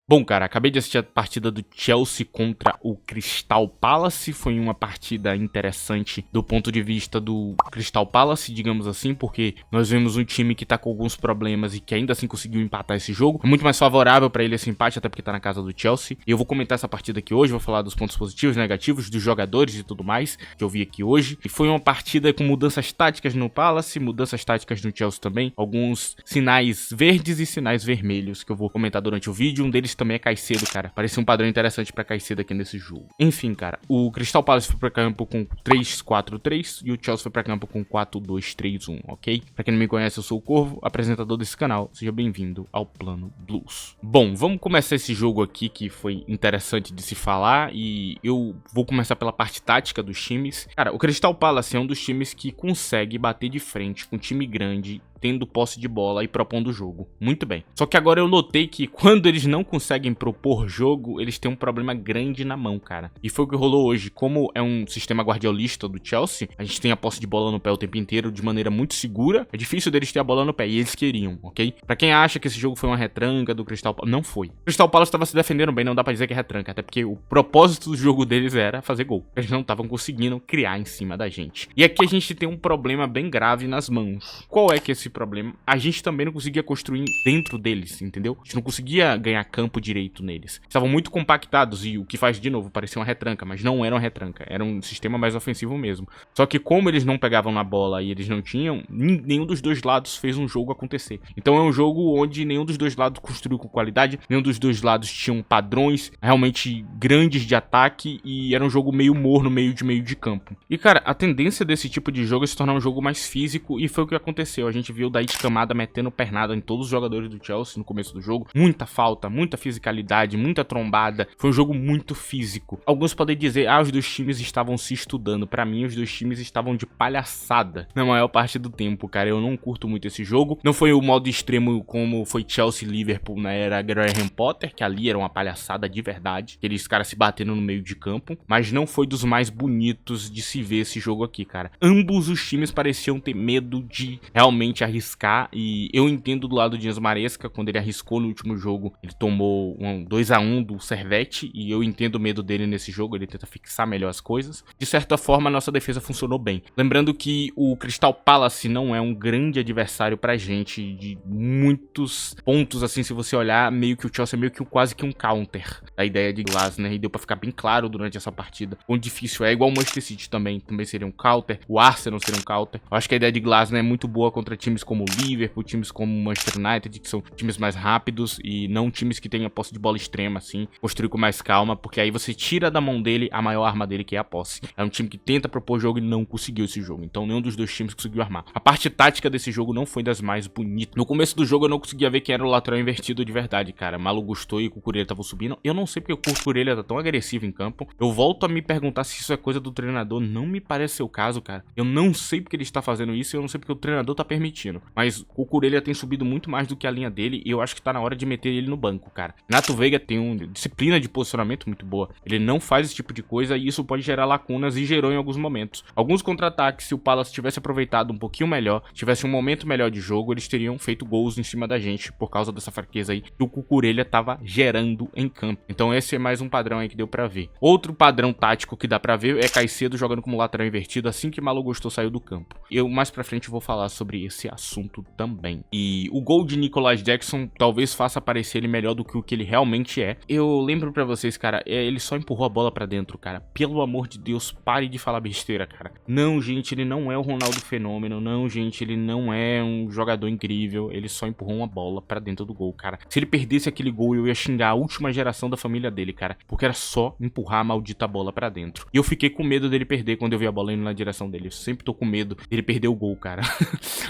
Bom, cara, acabei de assistir a partida do Chelsea contra o Crystal Palace. Foi uma partida interessante do ponto de vista do Crystal Palace, digamos assim, porque nós vemos um time que tá com alguns problemas e que ainda assim conseguiu empatar esse jogo. É muito mais favorável pra ele esse empate, até porque tá na casa do Chelsea. E eu vou comentar essa partida aqui hoje, vou falar dos pontos positivos e negativos, dos jogadores e tudo mais, que eu vi aqui hoje. E foi uma partida com mudanças táticas no Palace, mudanças táticas no Chelsea também. Alguns sinais verdes e sinais vermelhos que eu vou comentar durante o vídeo. Um deles também é Caicedo, cara. Parecia um padrão interessante pra Caicedo aqui nesse jogo. Enfim, cara, o Crystal Palace foi pra campo com 3-4-3 e o Chelsea foi pra campo com 4-2-3-1, ok? Pra quem não me conhece, eu sou o Corvo, apresentador desse canal. Seja bem-vindo ao Plano Blues. Bom, vamos começar esse jogo aqui que foi interessante de se falar e eu vou começar pela parte tática dos times. Cara, o Crystal Palace é um dos times que consegue bater de frente com um time grande, tendo posse de bola e propondo o jogo. Muito bem. Só que agora eu notei que quando eles não conseguem propor jogo, eles têm um problema grande na mão, cara. E foi o que rolou hoje. Como é um sistema guardiolista do Chelsea, a gente tem a posse de bola no pé o tempo inteiro de maneira muito segura. É difícil deles ter a bola no pé, e eles queriam, ok? Pra quem acha que esse jogo foi uma retranca do Crystal Palace, não foi. O Crystal Palace estava se defendendo bem, não dá pra dizer que é retranca, até porque o propósito do jogo deles era fazer gol. Eles não estavam conseguindo criar em cima da gente. E aqui a gente tem um problema bem grave nas mãos. Qual é que é esse problema? A gente também não conseguia construir dentro deles, entendeu? A gente não conseguia ganhar campo direito neles. Estavam muito compactados e o que faz, de novo, parecia uma retranca, mas não era uma retranca. Era um sistema mais ofensivo mesmo. Só que como eles não pegavam na bola e eles não tinham, nenhum dos dois lados fez um jogo acontecer. Então é um jogo onde nenhum dos dois lados construiu com qualidade, nenhum dos dois lados tinham padrões realmente grandes de ataque e era um jogo meio morno, meio de campo. E cara, a tendência desse tipo de jogo é se tornar um jogo mais físico e foi o que aconteceu. A gente viu o Dayot Camada metendo pernada em todos os jogadores do Chelsea no começo do jogo. Muita falta, muita fisicalidade, muita trombada. Foi um jogo muito físico. Alguns podem dizer, os dois times estavam se estudando. Pra mim, os dois times estavam de palhaçada na maior parte do tempo, cara. Eu não curto muito esse jogo. Não foi o modo extremo como foi Chelsea e Liverpool na era Graham Potter, que ali era uma palhaçada de verdade. Aqueles caras se batendo no meio de campo. Mas não foi dos mais bonitos de se ver esse jogo aqui, cara. Ambos os times pareciam ter medo de realmente arriscar. E eu entendo do lado de Enzo Maresca, quando ele arriscou no último jogo, ele tomou um 2-1 do Servette, e eu entendo o medo dele nesse jogo, ele tenta fixar melhor as coisas. De certa forma, a nossa defesa funcionou bem. Lembrando que o Crystal Palace não é um grande adversário pra gente, de muitos pontos, assim, se você olhar, meio que o Chelsea é meio que quase que um counter da ideia de Glasner, e deu pra ficar bem claro durante essa partida quão difícil é, igual o Manchester City também seria um counter, o Arsenal seria um counter. Eu acho que a ideia de Glasner é muito boa contra times como o Liverpool, times como o Manchester United, que são times mais rápidos e não times que tenham a posse de bola extrema, assim, construir com mais calma, porque aí você tira da mão dele a maior arma dele, que é a posse. É um time que tenta propor jogo e não conseguiu esse jogo, então nenhum dos dois times conseguiu armar. A parte tática desse jogo não foi das mais bonitas. No começo do jogo eu não conseguia ver quem era o lateral invertido de verdade, cara. Malo Gusto e o Cucurella estavam subindo. Eu não sei porque o Cucurella tá tão agressivo em campo. Eu volto a me perguntar se isso é coisa do treinador. Não me parece ser o caso, cara. Eu não sei porque ele está fazendo isso e eu não sei porque o treinador tá permitindo. Mas o Cucurella tem subido muito mais do que a linha dele e eu acho que tá na hora de meter ele no banco, cara. Renato Veiga tem uma disciplina de posicionamento muito boa. Ele não faz esse tipo de coisa e isso pode gerar lacunas e gerou em alguns momentos. Alguns contra-ataques, se o Palace tivesse aproveitado um pouquinho melhor, tivesse um momento melhor de jogo, eles teriam feito gols em cima da gente por causa dessa fraqueza aí que o Cucurella tava gerando em campo. Então esse é mais um padrão aí que deu pra ver. Outro padrão tático que dá pra ver é Caicedo jogando como lateral invertido assim que Malo Gusto saiu do campo. Eu mais pra frente vou falar sobre esse assunto também. E o gol de Nicolas Jackson talvez faça parecer ele melhor do que o que ele realmente é. Eu lembro pra vocês, cara, ele só empurrou a bola pra dentro, cara. Pelo amor de Deus, pare de falar besteira, cara. Não, gente, ele não é o Ronaldo Fenômeno. Não, gente, ele não é um jogador incrível. Ele só empurrou uma bola pra dentro do gol, cara. Se ele perdesse aquele gol, eu ia xingar a última geração da família dele, cara. Porque era só empurrar a maldita bola pra dentro. E eu fiquei com medo dele perder quando eu vi a bola indo na direção dele. Eu sempre tô com medo dele perder o gol, cara.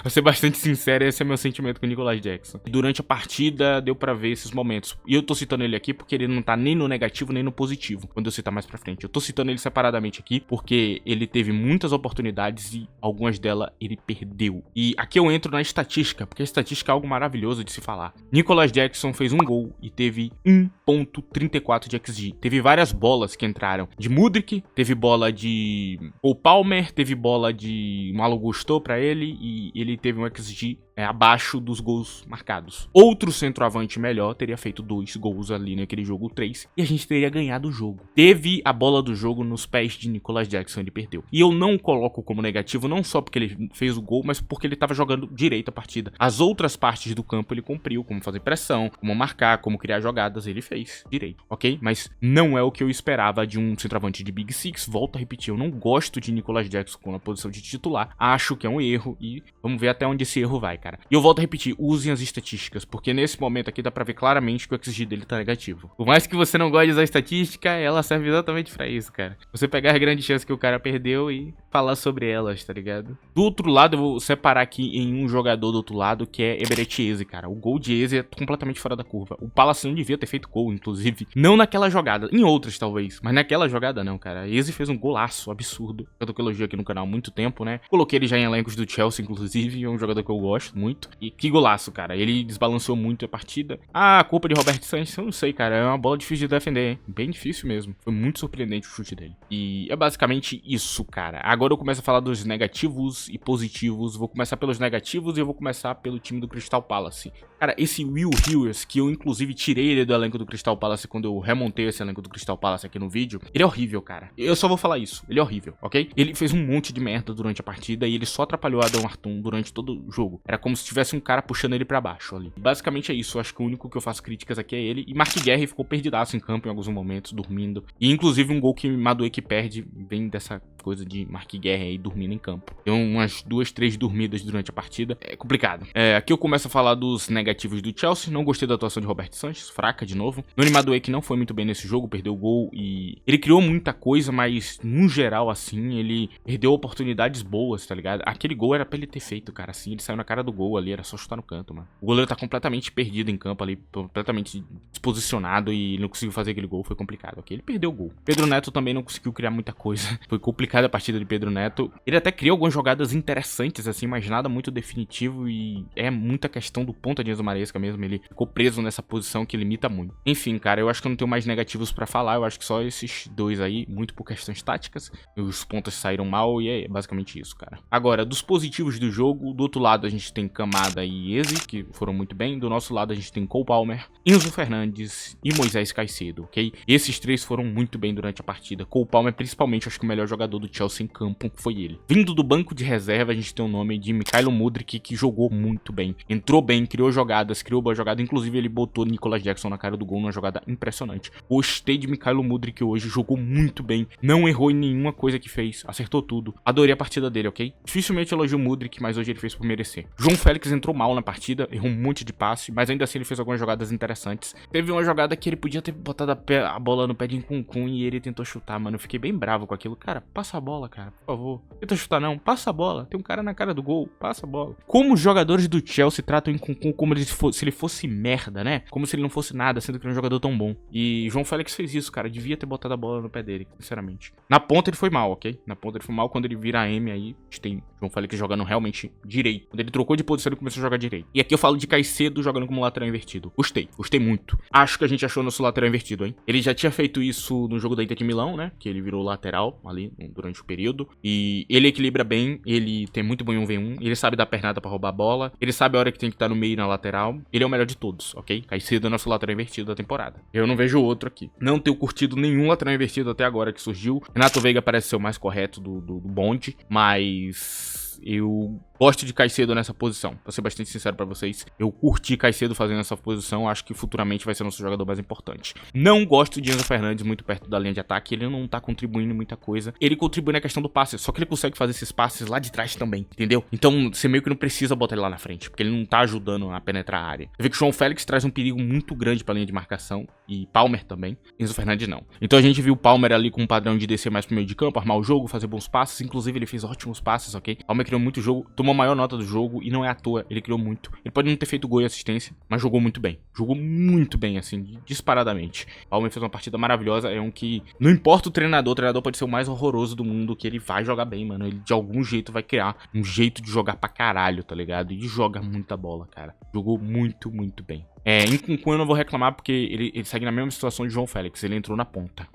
Vou ser bastante sincero, esse é meu sentimento com o Nicolas Jackson. E durante a partida, deu pra ver esses momentos. E eu tô citando ele aqui porque ele não tá nem no negativo, nem no positivo, quando eu citar mais pra frente. Eu tô citando ele separadamente aqui porque ele teve muitas oportunidades e algumas delas ele perdeu. E aqui eu entro na estatística, porque a estatística é algo maravilhoso de se falar. Nicolas Jackson fez um gol e teve 1.34 de XG. Teve várias bolas que entraram de Mudryk, teve bola de Cole Palmer, teve bola de Malo Gusto pra ele e ele teve um XG abaixo dos gols marcados. Outro centroavante melhor teria feito 2 gols ali naquele jogo 3 e a gente teria ganhado o jogo. Teve a bola do jogo nos pés de Nicolas Jackson, ele perdeu. E eu não coloco como negativo não só porque ele fez o gol, mas porque ele estava jogando direito a partida. As outras partes do campo ele cumpriu, como fazer pressão, como marcar, como criar jogadas, ele fez direito, ok? Mas não é o que eu esperava de um centroavante de Big Six. Volto a repetir, eu não gosto de Nicolas Jackson na posição de titular, acho que é um erro e vamos ver até onde esse erro vai, cara. E eu volto a repetir, usem as estatísticas, porque nesse momento aqui dá pra ver claramente que o XG dele tá negativo. Por mais que você não goste de usar estatística, ela serve exatamente pra isso, cara. Você pegar a grande chance que o cara perdeu e falar sobre elas, tá ligado? Do outro lado, eu vou separar aqui em um jogador do outro lado, que é Ebereth Eze, cara. O gol de Eze é completamente fora da curva. O Palace não devia ter feito gol, inclusive. Não naquela jogada, em outras talvez, mas naquela jogada não, cara. Eze fez um golaço absurdo. Eu tô com elogio aqui no canal há muito tempo, né? Coloquei ele já em elencos do Chelsea, inclusive. É um jogador que eu gosto muito. E que golaço, cara. Ele desbalanceou muito a partida. Ah, a culpa de Roberto Sanches, eu não sei, cara. É uma bola difícil de defender, hein? Bem difícil mesmo. Foi muito surpreendente o chute dele. E é basicamente isso, cara. Agora eu começo a falar dos negativos e positivos. Vou começar pelos negativos e eu vou começar pelo time do Crystal Palace. Cara, esse Will Hughes, que eu inclusive tirei ele do elenco do Crystal Palace quando eu remontei esse elenco do Crystal Palace aqui no vídeo, ele é horrível, cara. Eu só vou falar isso. Ele é horrível, ok? Ele fez um monte de merda durante a partida e ele só atrapalhou Adam Artum durante todo o jogo. Era como se tivesse um cara puxando ele pra baixo ali. Basicamente é isso. Eu acho que o único que eu faço críticas aqui é ele. E Mark Guerre ficou perdidaço em campo em alguns momentos, dormindo. E inclusive um gol que Madueke perde vem dessa coisa de Mark Guerre aí dormindo em campo. Tem umas 2, 3 dormidas durante a partida. É complicado. Aqui eu começo a falar dos negativos do Chelsea. Não gostei da atuação de Roberto Sanches, fraca de novo. Noni Madueke não foi muito bem nesse jogo, perdeu o gol e ele criou muita coisa, mas no geral assim, ele perdeu oportunidades boas, tá ligado? Aquele gol era pra ele ter feito, cara, assim, ele saiu na cara do gol ali, era só chutar no canto, mano. O goleiro tá completamente perdido em campo ali, completamente desposicionado e não conseguiu fazer aquele gol, foi complicado, ok? Ele perdeu o gol. Pedro Neto também não conseguiu criar muita coisa, foi complicada a partida de Pedro Neto. Ele até criou algumas jogadas interessantes, assim, mas nada muito definitivo e é muita questão do ponta de Enzo Maresca mesmo, ele ficou preso nessa posição que limita muito. Enfim, cara, eu acho que eu não tenho mais negativos pra falar, eu acho que só esses dois aí, muito por questões táticas, os pontas saíram mal e é basicamente isso, cara. Agora, dos positivos do jogo, do outro lado a gente tem Kamada e Eze, que foram muito bem, do nosso lado a gente tem Cole Palmer, Enzo Fernandes e Moisés Caicedo, ok? Esses três foram muito bem durante a partida. Cole Palmer, principalmente, acho que o melhor jogador do Chelsea em campo foi ele. Vindo do banco de reserva, a gente tem o nome de Mykhailo Mudryk, que jogou muito bem. Entrou bem, criou jogadas, criou boa jogada, inclusive ele botou Nicolas Jackson na cara do gol numa jogada impressionante. Gostei de Mykhailo Mudryk hoje, jogou muito bem, não errou em nenhuma coisa que fez, acertou tudo. Adorei a partida dele, ok? Dificilmente elogio o Mudryk, mas hoje ele fez por merecer. João Félix entrou mal na partida, errou um monte de passe, mas ainda assim ele fez algumas jogadas interessantes. Teve uma jogada que ele podia ter botado a bola no pé de Nkunku e ele tentou chutar, mano. Eu fiquei bem bravo com aquilo. Cara, passa a bola, cara, por favor. Tenta chutar não, passa a bola. Tem um cara na cara do gol, passa a bola. Como os jogadores do Chelsea tratam Nkunku como se ele fosse merda, né? Como se ele não fosse nada, sendo que ele é um jogador tão bom. E João Félix fez isso, cara. Devia ter botado a bola no pé dele, sinceramente. Na ponta ele foi mal, ok? Na ponta ele foi mal. Quando ele vira a M aí, a gente tem João Félix jogando realmente direito. Quando ele trocou de posição, ele começou a jogar direito. E aqui eu falo de Caicedo jogando como lateral invertido. Gostei muito. Acho que a gente achou nosso lateral invertido, hein? Ele já tinha feito isso no jogo da Inter de Milão, né? Que ele virou lateral ali durante o período. E ele equilibra bem, ele tem muito bom em 1v1, ele sabe dar pernada pra roubar a bola, ele sabe a hora que tem que estar no meio e na lateral. Ele é o melhor de todos, ok? Caicedo é nosso lateral invertido da temporada. Eu não vejo outro aqui. Não tenho curtido nenhum lateral invertido até agora que surgiu. Renato Veiga parece ser o mais correto do bonde, mas eu gosto de Caicedo nessa posição, pra ser bastante sincero pra vocês. Eu curti Caicedo fazendo essa posição, acho que futuramente vai ser nosso jogador mais importante. Não gosto de Enzo Fernandes muito perto da linha de ataque, ele não tá contribuindo muita coisa. Ele contribui na questão do passe, só que ele consegue fazer esses passes lá de trás também, entendeu? Então você meio que não precisa botar ele lá na frente, porque ele não tá ajudando a penetrar a área. Você vê que o João Félix traz um perigo muito grande pra linha de marcação, e Palmer também, Enzo Fernandes não. Então a gente viu o Palmer ali com um padrão de descer mais pro meio de campo, armar o jogo, fazer bons passes, inclusive ele fez ótimos passes, ok? Palmer criou muito jogo, tomou a maior nota do jogo e não é à toa, ele criou muito. Ele pode não ter feito gol e assistência, mas jogou muito bem. Jogou muito bem, assim, disparadamente. Palmer fez uma partida maravilhosa, é um que não importa o treinador pode ser o mais horroroso do mundo, que ele vai jogar bem, mano. Ele de algum jeito vai criar um jeito de jogar pra caralho, tá ligado? E joga muita bola, cara. Jogou muito bem. Em Nkunku eu não vou reclamar porque ele segue na mesma situação de João Félix, ele entrou na ponta.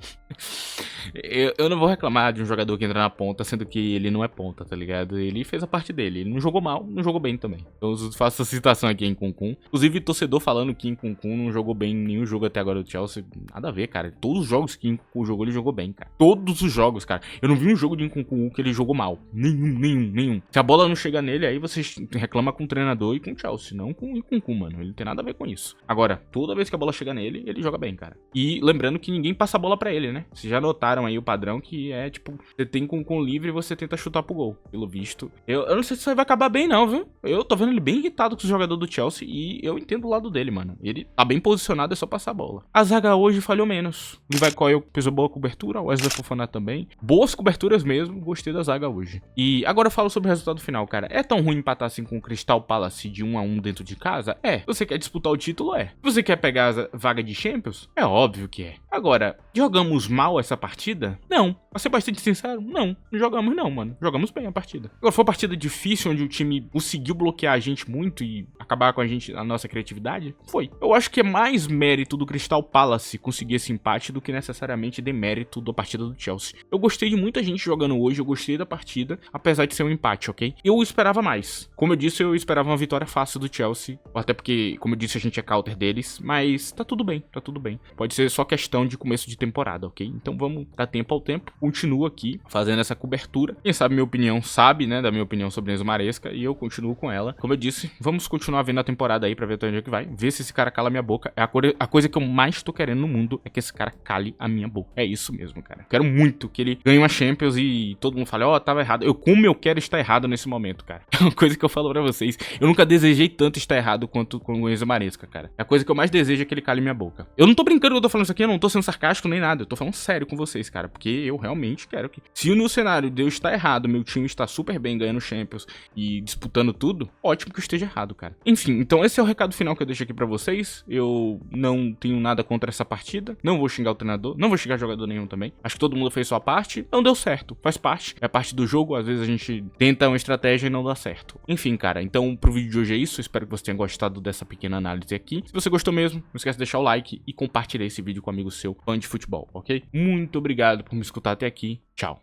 Eu não vou reclamar de um jogador que entra na ponta, sendo que ele não é ponta, tá ligado? Ele fez a parte dele, ele não jogou mal, não jogou bem também. Então eu faço essa citação aqui em Nkunku. Inclusive, torcedor falando que Nkunku não jogou bem em nenhum jogo até agora do Chelsea. Nada a ver, cara. Todos os jogos que Nkunku jogou, ele jogou bem, cara. Todos os jogos, cara. Eu não vi um jogo de Nkunku que ele jogou mal. Nenhum. Se a bola não chega nele, aí você reclama com o treinador e com o Chelsea, não com o Nkunku, mano. Ele não tem nada a ver com isso. Agora, toda vez que a bola chega nele, ele joga bem, cara. E lembrando que ninguém passa a bola pra ele, né? Vocês já notaram aí o padrão que é, tipo, você tem com livre e você tenta chutar pro gol. Pelo visto. Eu não sei se isso vai acabar bem, não, viu? Eu tô vendo ele bem irritado com o jogador do Chelsea e eu entendo o lado dele, mano. Ele tá bem posicionado, é só passar a bola. A zaga hoje falhou menos. Levi Colwill fez uma boa cobertura, o Wesley Fofana também. Boas coberturas mesmo, gostei da zaga hoje. E agora eu falo sobre o resultado final, cara. É tão ruim empatar assim com o Crystal Palace de 1-1 dentro de casa? É. Você quer disputar o título? É. Você quer pegar a vaga de Champions? É óbvio que é. Agora, jogamos mal essa partida? Não. Pra ser bastante sincero, não jogamos não, mano. Jogamos bem a partida. Agora, foi uma partida difícil, onde o time conseguiu bloquear a gente muito e acabar com a nossa criatividade? Foi. Eu acho que é mais mérito do Crystal Palace conseguir esse empate do que necessariamente demérito da partida do Chelsea. Eu gostei de muita gente jogando hoje, eu gostei da partida, apesar de ser um empate, ok? Eu esperava mais. Como eu disse, eu esperava uma vitória fácil do Chelsea, até porque, como eu disse, a gente é counter deles, mas tá tudo bem, tá tudo bem. Pode ser só questão de começo de temporada, ok? Então vamos dar tempo ao tempo. Continuo aqui fazendo essa cobertura. Quem sabe minha opinião sabe, né, da minha opinião sobre Enzo Maresca, e eu continuo com ela. Como eu disse, vamos continuar vendo a temporada aí pra ver até onde é que vai. Ver se esse cara cala a minha boca. A coisa que eu mais tô querendo no mundo é que esse cara cale a minha boca. É isso mesmo, cara. Quero muito que ele ganhe uma Champions e todo mundo fale, ó, tava errado. Como eu quero estar errado nesse momento, cara. É uma coisa que eu falo pra vocês. Eu nunca desejei tanto estar errado quanto com o Enzo Maresca, cara. É a coisa que eu mais desejo é que ele cale minha boca. Eu não tô brincando que eu tô falando isso aqui, eu não tô sendo sarcástico nem nada. Eu tô falando sério com vocês, cara. Porque eu realmente quero que... Se no cenário de eu estar errado, meu time está super bem ganhando Champions e disputando tudo, ótimo que eu esteja errado, cara. Enfim, então esse é o recado final que eu deixo aqui pra vocês. Eu não tenho nada contra essa partida. Não vou xingar o treinador. Não vou xingar jogador nenhum também. Acho que todo mundo fez sua parte. Não deu certo. Faz parte. É parte do jogo. Às vezes a gente tenta uma estratégia e não dá certo. Enfim, cara. Então pro vídeo de hoje é isso. Espero que você tenha gostado dessa pequena análise aqui. Se você gostou mesmo, não esquece de deixar o like e compartilhar esse vídeo com um amigo seu fã de futebol, ok? Muito obrigado por me escutar até aqui. Tchau.